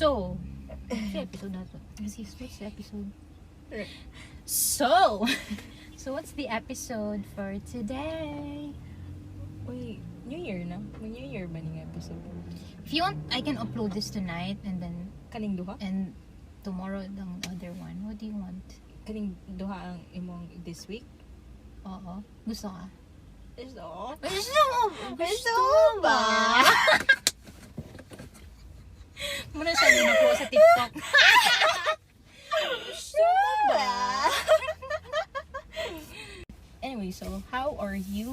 So, what's the episode na to? What's the episode? So what's the episode for today? Uy, New Year na? May New Year ba ning episode? If you want, I can upload this tonight and then Kaning duha? and tomorrow the other one. What do you want? Kaning duha ang imong this week? Oo. Gusto ka? Gusto ba? Muna siya na po sa TikTok. Gusto ba? Anyway, so how are you?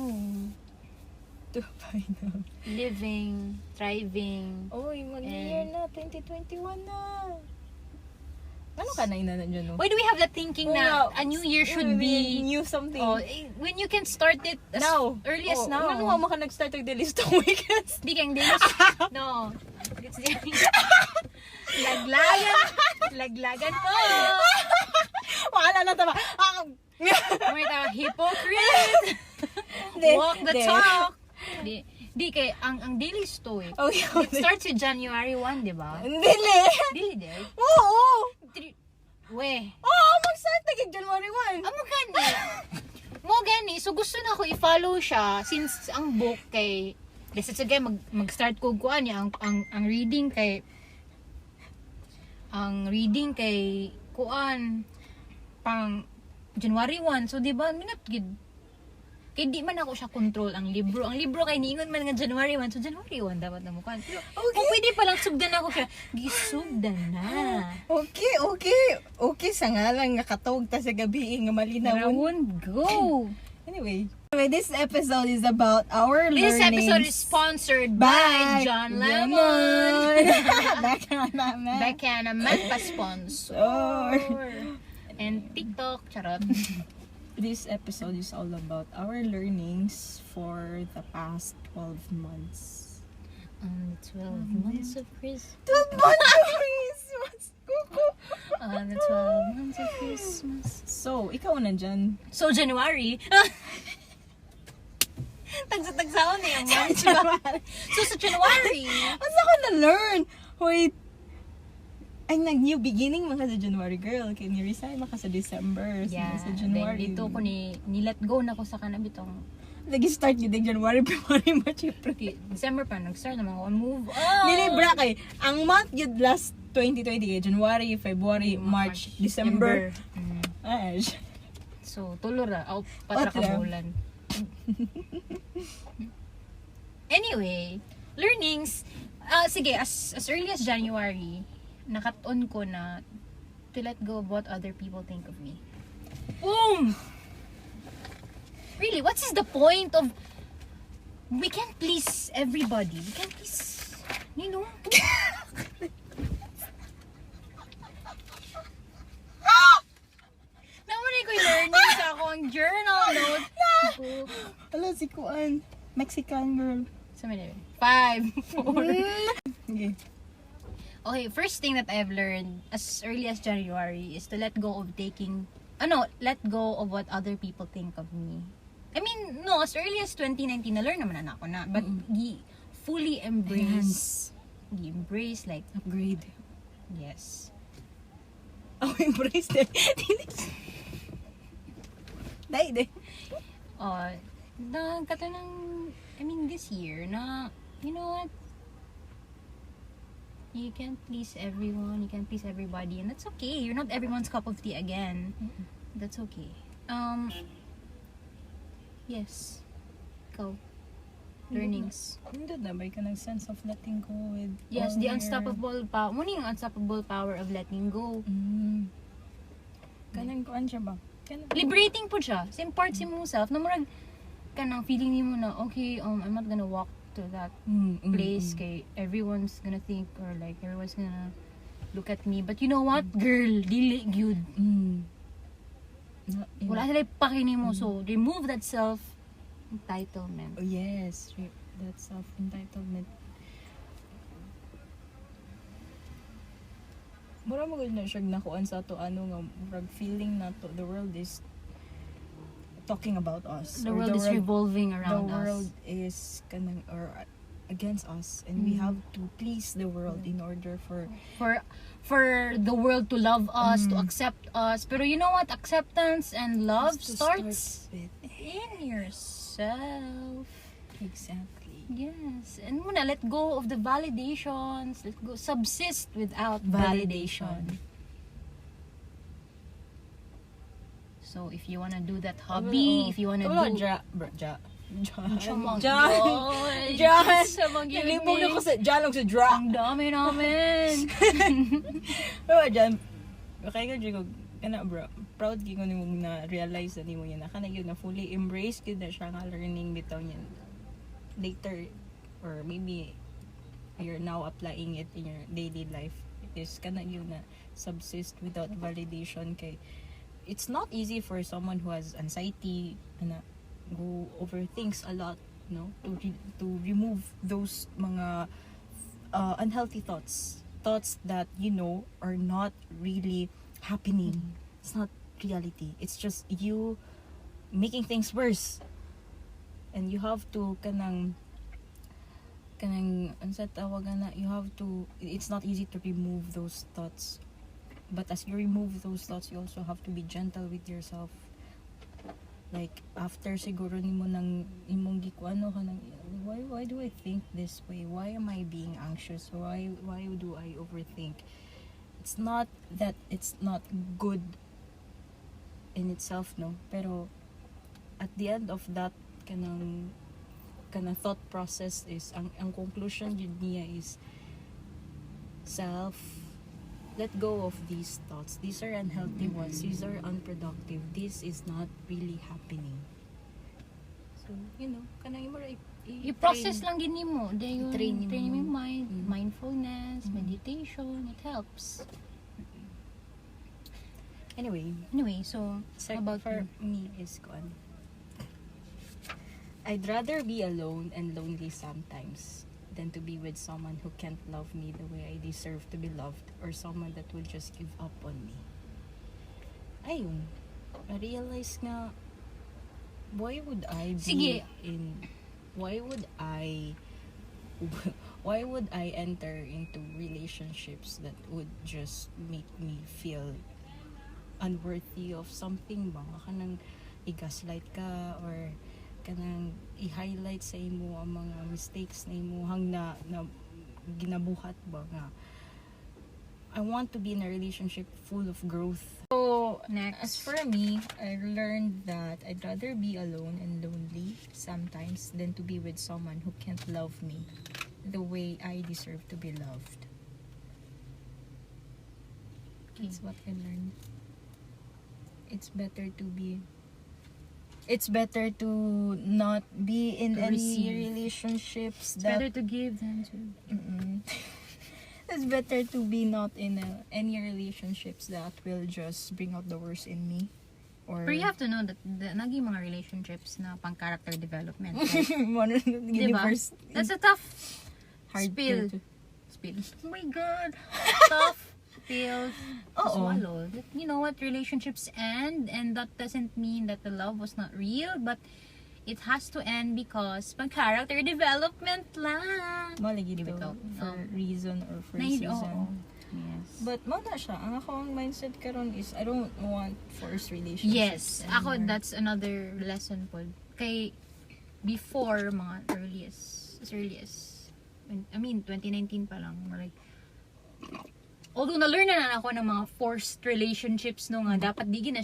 To find out. Living, thriving. Oy, mag-New Year na. 2021 na. Ano ka na inanan dyan, no? Why do we have that thinking na a new year should be new something. when you can start it as Now. early as now? Ano mo ka nag-start ng daily stone weekends? Di kang days. No. It's laglagan po. Wala na tama. May hypocrite. Walk the talk. Di kay ang daily stoic. Okay. It starts with January 1, di ba? Dili. Dili di. Oo. Mag-start na kay January 1. Mo gani. So gusto na ako i-follow siya since ang book kay let's sige mag-start ko kuan niya ang reading kay kuan pang January 1. So di ba minat gid kay di man ako siya control ang libro kay niingon man nga January 1. So January 1 dapat na mo kan. Pero kung pwede pa lang sugdan ako siya, gisugdan na. Okay sa ngalan nga katawag ta sa gabi nga malinaw. Rawon, go. Anyway, this episode is about our learnings. This episode is sponsored by John Lemon. Baka naman pa-sponsor. And TikTok, charot. This episode is all about our learnings for the past 12 months. 12 months of Christmas. 12 months of Christmas! The 12 months of Christmas. So, ikaw nandyan. So, January. Tagsa-tagsaon eh ang months. So, sa January. Ano ako na-learn? Wait. Ay, nag-new beginning mga sa January, girl. Kaya ni-resign maka sa December. Yeah. Sa January. Then, dito ko ni-let go na ko sa kanabitong. Nag-start yun din January, February, March, April. December pa, nag-start naman ako. Move on! Nilibra kay. Ang month yun last 2020 kay. January, February, March, December. Ay. So, tulo ra. Patra ka bulan. Anyway, learnings. Sige, as early as January, nakat-on ko na to let go of what other people think of me. Boom! Really, what is the point of we can't please everybody. We can't please, you know? Naman ko yung learning sa akong journal note. Hello, si Kuan. Mexican girl. So, 5, 4. Okay. Okay, first thing that I've learned as early as January is to let go of let go of what other people think of me. I mean, no, as early as 2019, na-learn naman na ako na. But, fully embrace, like, Upgrade. yes. Oh, embrace din. Dahil. This year, na, you know what? You can't please everyone, you can't please everybody, and that's okay. You're not everyone's cup of tea again. That's okay. Yes. Go. Learnings. Hindi na ba ka sense of letting go with Yes, all the your- unstoppable power. Muna yung unstoppable power of letting go. Kanang kuan siya ba? Kanang Liberating po siya. Same parts mo self. Na murag kanang feeling mo na, okay, I'm not gonna walk to that place kay everyone's gonna think or like everyone's gonna look at me. But you know what? Girl, dili gyud. Wala sila pakini mo. So, remove that self-entitlement. Oh, yes. That self-entitlement. Mura mo na siya nakuan sa to nga murag feeling na to the world is talking about us. The Or world is revolving the around world us. is kanang or against us, and we have to please the world in order for For the world to love us, to accept us. Pero you know what? Acceptance and love to starts start with. in yourself. Exactly. Yes. And muna, let go of the validations. Let go. Subsist without validation. So, if you wanna do that hobby, if you wanna do... John. Samang-yun Nalibog na ko eh. sa John og sa Dra. Ang dami namin. Pero John, okay ka Jigo, kana bro, proud gyud ko nimo na realize na nimo yan. Kana gyud na fully embrace gyud na siya nga learning bitaw niyan. Later or maybe you're now applying it in your daily life. It is kana gyud na subsist without validation kay it's not easy for someone who has anxiety and who overthinks a lot, no, to remove those mga unhealthy thoughts that you know are not really happening. It's not reality. It's just you making things worse, and you have to kanang unsa tawagan na, you have to, it's not easy to remove those thoughts. But as you remove those thoughts, you also have to be gentle with yourself. Like, after siguro nimo nang imong gikuano ka nang, why do I think this way? Why am I being anxious? Why do I overthink? It's not that it's not good in itself, no? Pero at the end of that kanang thought process is ang conclusion yun niya is let go of these thoughts. These are unhealthy ones. These are unproductive. This is not really happening. So, you know, kanang mo I-process lang din mo. I-train Train mo. yung mind. Mindfulness, meditation, it helps. Anyway, So, so how about for you? me is gone. I'd rather be alone and lonely sometimes than to be with someone who can't love me the way I deserve to be loved, or someone that will just give up on me. Ayun. I-realize nga, why would I enter into relationships that would just make me feel unworthy of something ba? Kanang i-gaslight ka or kanang i-highlight sa imo ang mga mistakes na imo hang na ginabuhat ba nga. I want to be in a relationship full of growth. So, Next. as for me, I learned that I'd rather be alone and lonely sometimes than to be with someone who can't love me the way I deserve to be loved. That's what I learned. It's better to not be in To any receive. relationships It's that better to give than to... it's better to be not in any relationships that will just bring out the worst in me. Or Pero you have to know that naging mga relationships na pang character development. Right? universe. That's a tough Hard spill. to- Oh my God. Tough pills to Oo. swallow. That, you know what? Relationships end, and that doesn't mean that the love was not real, but it has to end because pang character development lang. Malagi Give it to up. for Oh. reason or for Oo. season. Yes. But mo na siya. Ang akong mindset karon is I don't want forced relationships. Yes. Ako, anymore. that's another lesson po. Kay, before, mga as early as, I mean, 2019 pa lang, like, although na-learn na ako ng mga forced relationships no nga, dapat di na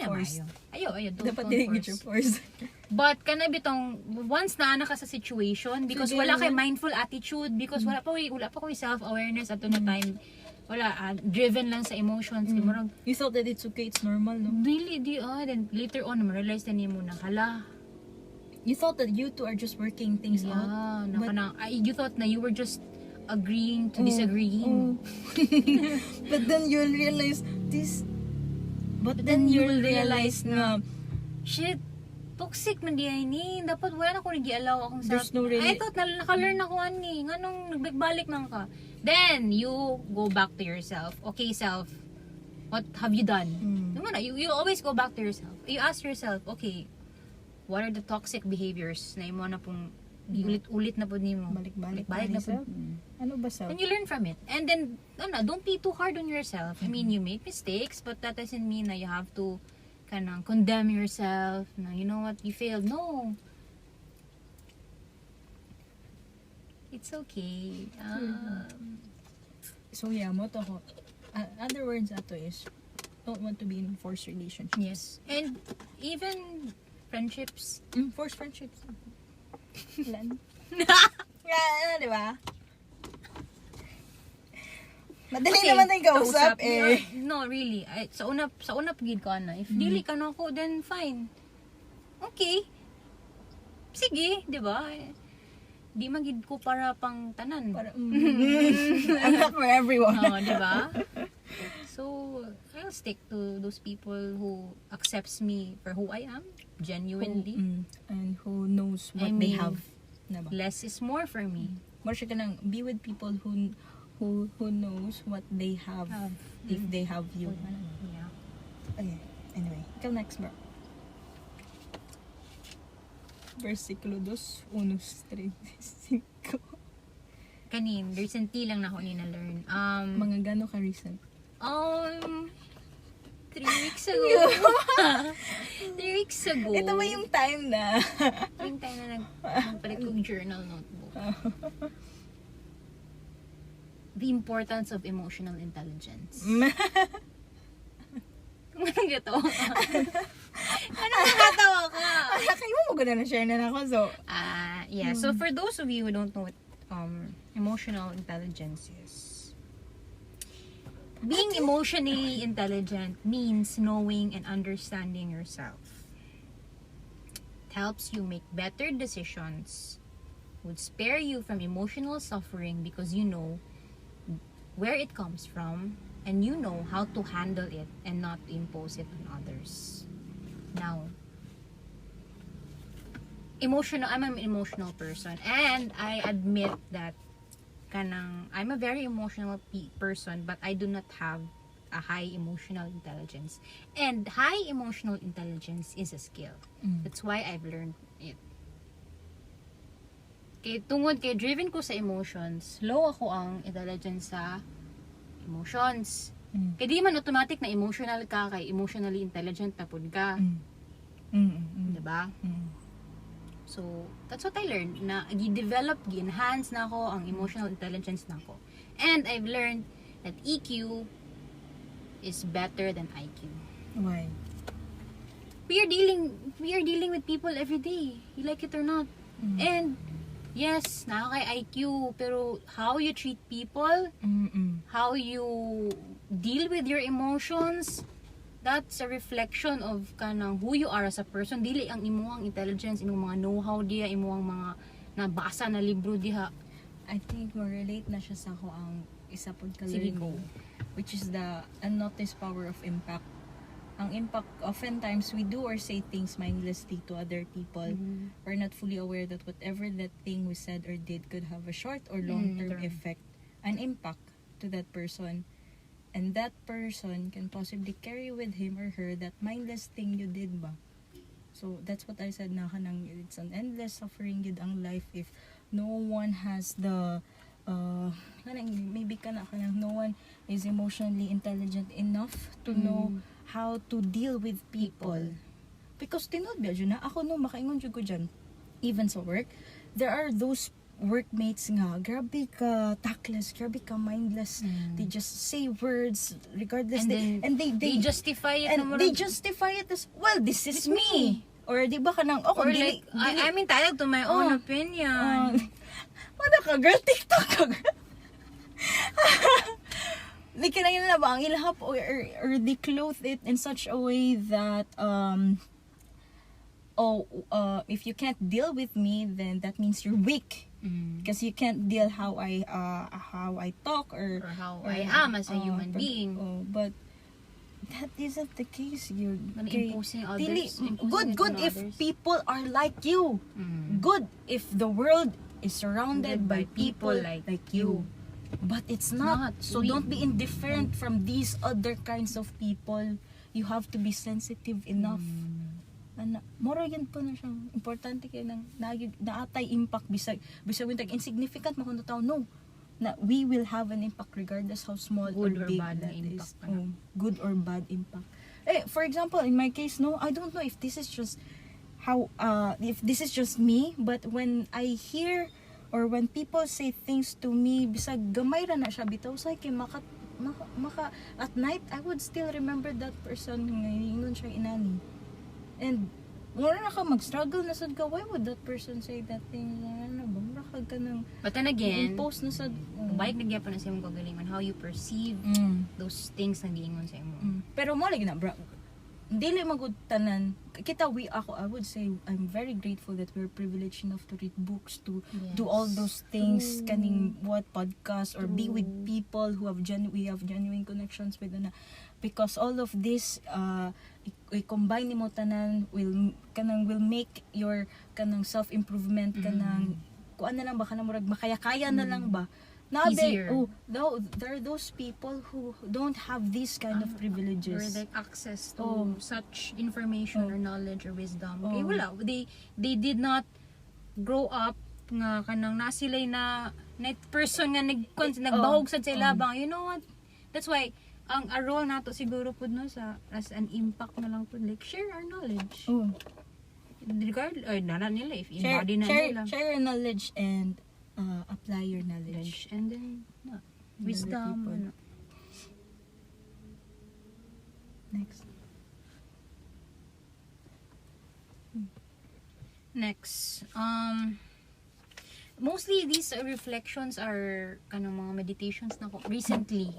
Forced. maayo. Ayaw, dapat don't hindi force. siya forced. But kana bitong once na ka sa situation because Sige, wala kay naman. mindful attitude, because wala pa ko self-awareness at na time. Wala, driven lang sa emotions. Murag, You thought that it's okay, it's normal, no? then later on, ma-realize na niya mo na, hala, You thought that you two are just working things out. yeah, but- you thought na you were just agreeing to disagreeing. But then you'll realize this. But then then you you'll will realize na Shit, toxic man di ay ni. Dapat wala na ko nag-allow akong There's no I thought naka-learn ako ani. Nganong nagbalik nang ka. Then, you go back to yourself. Okay, self, what have you done? Naman, you always go back to yourself. You ask yourself, okay, what are the toxic behaviors na imo na pong Ulit-ulit na po nimo. Balik-balik na po. sa ano ba sa And you learn from it. And then, don't be too hard on yourself. I mean, you make mistakes, but that doesn't mean na you have to kanang condemn yourself. Na, you know what, you failed. No. It's okay. so yeah mo to ko. Other words ato is don't want to be in forced relationships. Yes. And even friendships. Forced friendships. Lan. Di ba? Madali Okay, naman tayong kausap eh. No, really. Sa una pagid ko na. If dili ka na ako, then fine. Okay. Sige, di ba? Di magid ko para pang tanan. Para, I'm not for everyone. Oh, di ba? So, I'll stick to those people who accepts me for who I am, genuinely. And who knows what they have. Diba? Less is more for me. More siya ka nang be with people who knows what they have if they have you. Yeah. Okay, anyway. Ikaw next, bro. Versikulo 2, 1, 3, 5. Kanin, recently lang na ako ni na-learn. Mga gano ka recent? 3 weeks ago. 3 weeks ago. Ito ba yung time na? Yung time na nagpalit kong journal notebook. The importance of emotional intelligence. Anong gato? Anong natawa ka? Kayo mo ganda na share na ako, so. Yeah. So for those of you who don't know what emotional intelligence is, being emotionally intelligent means knowing and understanding yourself. It helps you make better decisions, would spare you from emotional suffering because you know where it comes from and you know how to handle it and not to impose it on others. Now, I'm an emotional person and I admit that I'm a very emotional person, but I do not have a high emotional intelligence. And high emotional intelligence is a skill. That's why I've learned it. Tungod kay driven ko sa emotions, low ako ang intelligence sa emotions. Kaya di man automatic na emotional ka, kay emotionally intelligent na pud ka. Diba? So, that's what I learned. Na i-develop, i-enhance na ako ang emotional intelligence na ako. And I've learned that EQ is better than IQ. Why? We are dealing with people every day. You like it or not. And yes, nakaka IQ, pero how you treat people, how you deal with your emotions, that's a reflection of kanang who you are as a person. Dili ang imuhang intelligence, imong mga know-how diha, imuhang mga nabasa na libro diha. I think ma-relate na siya sa ako ang isa pod ka Sige, learning, go. which is the unnoticed power of impact. Ang impact, oftentimes we do or say things mindlessly to other people. We're not fully aware that whatever that thing we said or did could have a short or long-term effect, an impact to that person. And that person can possibly carry with him or her that mindless thing you did ba. So that's what I said na kanang it's an endless suffering yun ang life if no one has the maybe kanang no one is emotionally intelligent enough to know how to deal with people. Because tinod ba dyan na ako no makaingon jud ko dyan even sa work there are those workmates nga, grabe ka tactless, grabe ka mindless. They just say words regardless. And they justify it. And they justify it as, well, this is me. Or di ba ka nang, or like, I'm entitled to my own opinion. Wala ka, girl, TikTok ka, girl. Like, kanang na ba, ang ilahap or they clothe it in such a way that, if you can't deal with me, then that means you're weak. Because you can't deal how I talk or how I am as a human being. But that isn't the case. You're imposing others. Good if people are like you. Good if the world is surrounded by people like you. But it's not. So don't be indifferent from these other kinds of people. You have to be sensitive enough. moro yun po na siya importante kay nang naatay impact bisag wintag insignificant mo kuno tawo no na we will have an impact regardless how small Good or or big bad na that impact is. pa na. Good or bad impact. For example, in my case, no, I don't know if this is just if this is just me, but when I hear or when people say things to me, bisag gamay ra na siya bitaw say kay maka at night I would still remember that person nga ingon siya inani. And mura na ka mag-struggle na sad ka, why would that person say that thing? Ano ba? Mura ka nang But then again, impose na sad. balik nagyapon na sa imong kagalingon how you perceive those things na giingon sa imo. Pero mo lagi na bro. Dili magud tanan. Kita I would say I'm very grateful that we're privileged enough to read books, to do all those things, True. kaning what podcast or be True. with people who have we have genuine connections with na. Because all of this i-combine nimo tanan will make your kanang self-improvement kanang kuan na lang ba kanang murag makaya-kaya na lang ba. Easier. There are those people who don't have these kind of Or privileges. like access to such information or knowledge or wisdom. Okay, Oh. wala. They did not grow up nga kanang nasilay na net person nga nagbahog sad sa ilabang. You know what? That's why ang a role nato siguro pud no sa as an impact na lang pud like share our knowledge. Oh. Regard or nala nila if embody na nila. Share your knowledge and apply your knowledge. And then wisdom. people. Ano. Next. Next, mostly these reflections are kanang mga meditations na ko recently.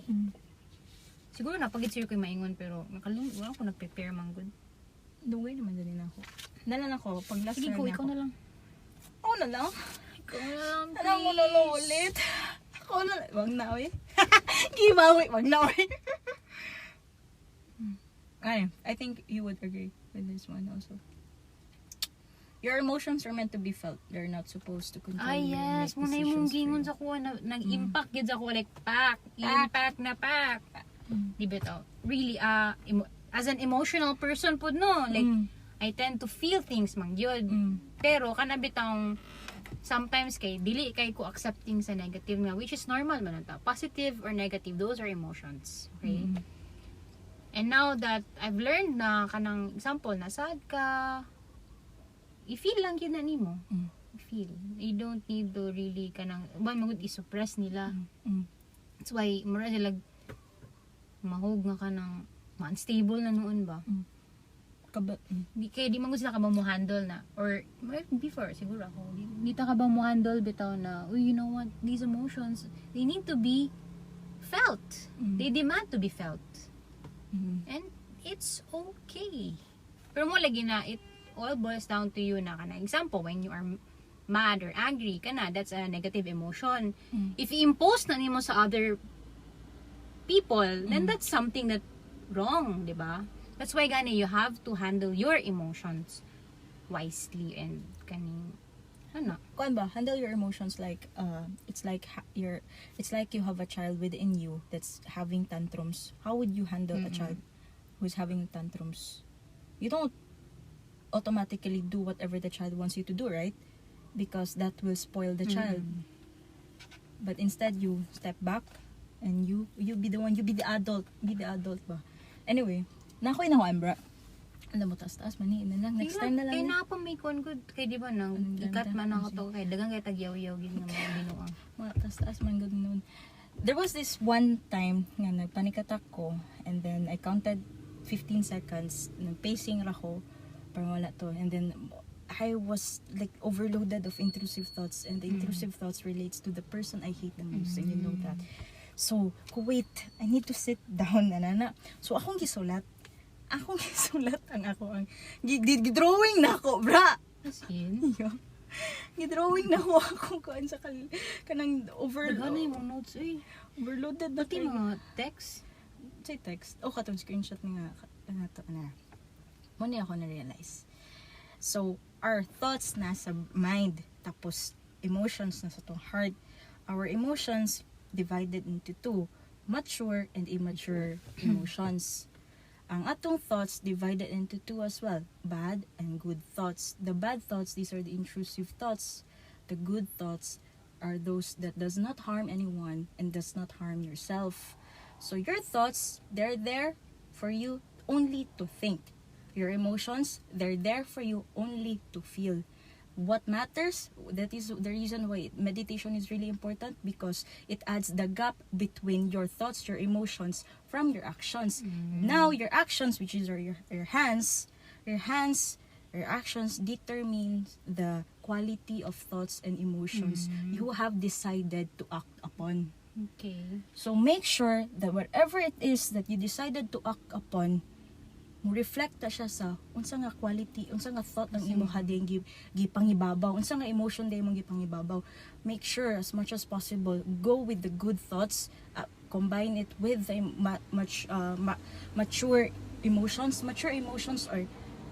Siguro napagit sa'yo ko yung maingon pero wala ko nag-prepare man good. Dugay naman din ako. Nalan ako, pag last Sige year ko, na ikaw ako. na lang. Ako na lang. Ikaw na lang, Alam mo na lang ulit. Ako na lang. Wag na, oy. Gibawi. Wag na, oy. I think you would agree with this one also. Your emotions are meant to be felt. They're not supposed to control Ay, you and yes. make Muna yung decisions for gingon you. sa kuha na nag-impact yun sa kuha like pack. Impact na pack. Di ba ito? Really, as an emotional person po no, like, I tend to feel things man yun. Pero kanabitang sometimes kay dili kay ko accepting sa negative nga which is normal man ta. Positive or negative, those are emotions. Okay? And now that I've learned na kanang example na sad ka, i-feel lang yun na nimo. I-feel. You don't need to really kanang magud i-suppress nila. That's why mura sila mahog nga kanang unstable na noon ba. Di man sila ka ba mo handle na or before siguro ako di ta ka ba mo handle bitaw na you know what, these emotions they need to be felt. They demand to be felt. And it's okay. Pero mo lagi na it all boils down to you na kana. Example, when you are mad or angry kana, that's a negative emotion. If i-impose na nimo sa other people, then that's something that wrong, di ba? That's why gani you have to handle your emotions wisely and kaning ano. Kuan ba, handle your emotions like it's like you have a child within you that's having tantrums. How would you handle a child who's having tantrums? You don't automatically do whatever the child wants you to do, right? Because that will spoil the child. But instead you step back and you be the one, you be the adult ba. Anyway, nakoy na ko Ambra. Alam mo, taas-taas man na lang. Next time na lang. Kaya na pa may kon good kay di ba nang Ang ganda. ikat man ako to kay dagang kay tagyaw-yaw gid nga mga binuang. Mga taas-taas man good noon. There was this one time nga nagpanikatak ko and then I counted 15 seconds. Nag-pacing ra ko para wala to. And then I was like overloaded of intrusive thoughts and the intrusive thoughts relates to the person I hate the most and you know that. So, wait, I need to sit down na. So, akong gisulat ang gidrawing na ako, bra. As in, Gidrawing na ako kuan sa kanang daghan na yung notes overloaded na pati mga text. say text. Katong screenshot nga to na. Muna ako na-realize. So, our thoughts nasa mind, tapos emotions nasa tong heart. Our emotions divided into two, mature and immature emotions. ang atong thoughts divided into two as well, bad and good thoughts. The bad thoughts, these are the intrusive thoughts. The good thoughts are those that does not harm anyone and does not harm yourself. So your thoughts, they're there for you only to think. Your emotions, they're there for you only to feel. What matters, that is the reason why meditation is really important, because it adds the gap between your thoughts, your emotions from your actions. Now your actions, which is your hands, your actions determine the quality of thoughts and emotions you have decided to act upon. Okay. So make sure that whatever it is that you decided to act upon, mo reflect ta siya sa unsa nga quality, unsa nga thought ang imo hading gipangibabaw, unsa nga emotion day mong gipangibabaw. Make sure as much as possible go with the good thoughts, combine it with the mature emotions. Mature emotions are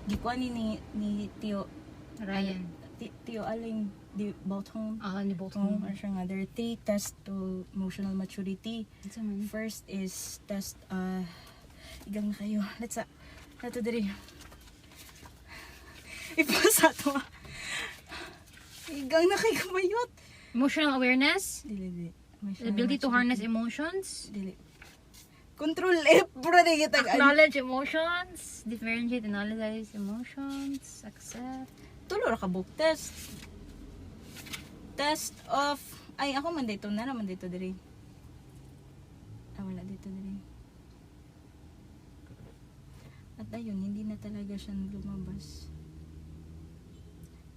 gikuan ni Tio Ryan. Tio Aling di Bauthong. Ni both. Or siya nga, there are 3 tests to emotional maturity. It's a man. First is test, igang na kayo. Nato diri. Ipasa to. Igang na kayo kumayot. Emotional awareness. Dili. The ability to harness emotions. Dili. Control F, bro, na kita. Acknowledge emotions. Differentiate and analyze emotions. Accept. Tulo ra ka book test. Test of, ay ako man dito na naman dito diri. Wala dito diri. At ayun, hindi na talaga siya lumabas.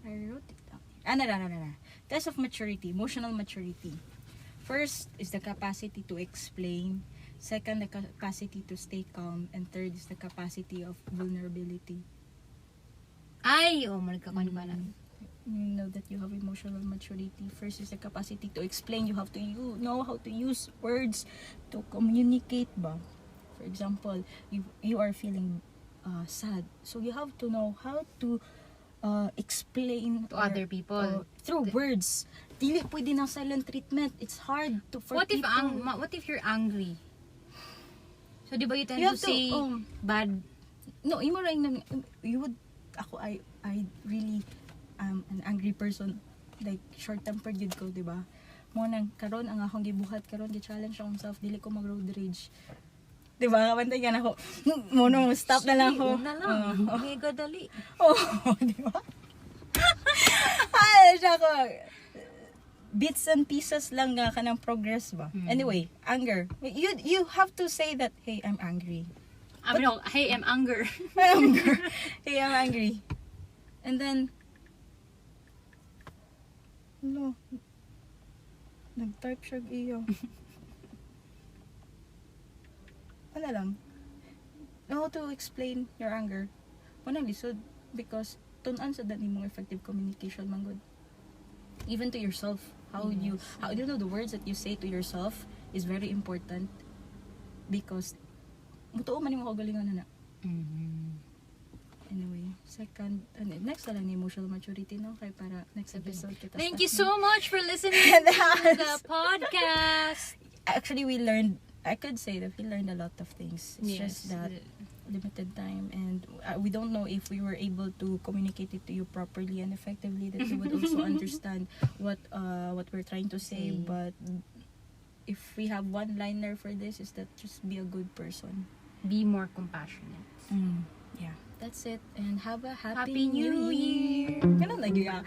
I wrote it down. Na. Test of maturity, emotional maturity. First is the capacity to explain. Second, the capacity to stay calm. And third is the capacity of vulnerability. Ay, malagkakan ba na? You know that you have emotional maturity. First is the capacity to explain. You have to know how to use words to communicate ba. For example, you are feeling sad. So you have to know how to explain To other people. through words. Dili pwede na silent treatment. It's hard to for What if people. what if you're angry? So di ba you tend You to have to, say bad? No, you would, ako, I really am an angry person. Like, short-tempered yun ko, diba? Mo nang, karon ang akong gibuhat, karon gi-challenge akong self, dili ko mag-road rage. Diba, kabantay ka na ako, mo nung stop na lang ako. Huwag na lang. Mega dali. Oh, diba? Ay, siya ko. Bits and pieces lang nga ka ng progress ba? Anyway, anger. You have to say that, hey, I'm angry. No, hey, I'm anger. Anger. Hey, I'm angry. And then, no, nag-type siya iyo. Ano lang, know how to explain your anger. Wanang lisod, because tunan sa dani mong effective communication man good. Even to yourself, how you know the words that you say to yourself is very important, because mutuo man mo kagalingan na. Anyway, second, next na lang emotional maturity, no? Kaya para next episode kita. Thank you so much for listening to the podcast. Actually, I could say that we learned a lot of things. It's just that limited time, and we don't know if we were able to communicate it to you properly and effectively, that you would also understand what we're trying to say. But if we have one liner for this, is that just be a good person. Be more compassionate. Yeah, that's it. And have a happy Happy New Year! Ganun lagi ka.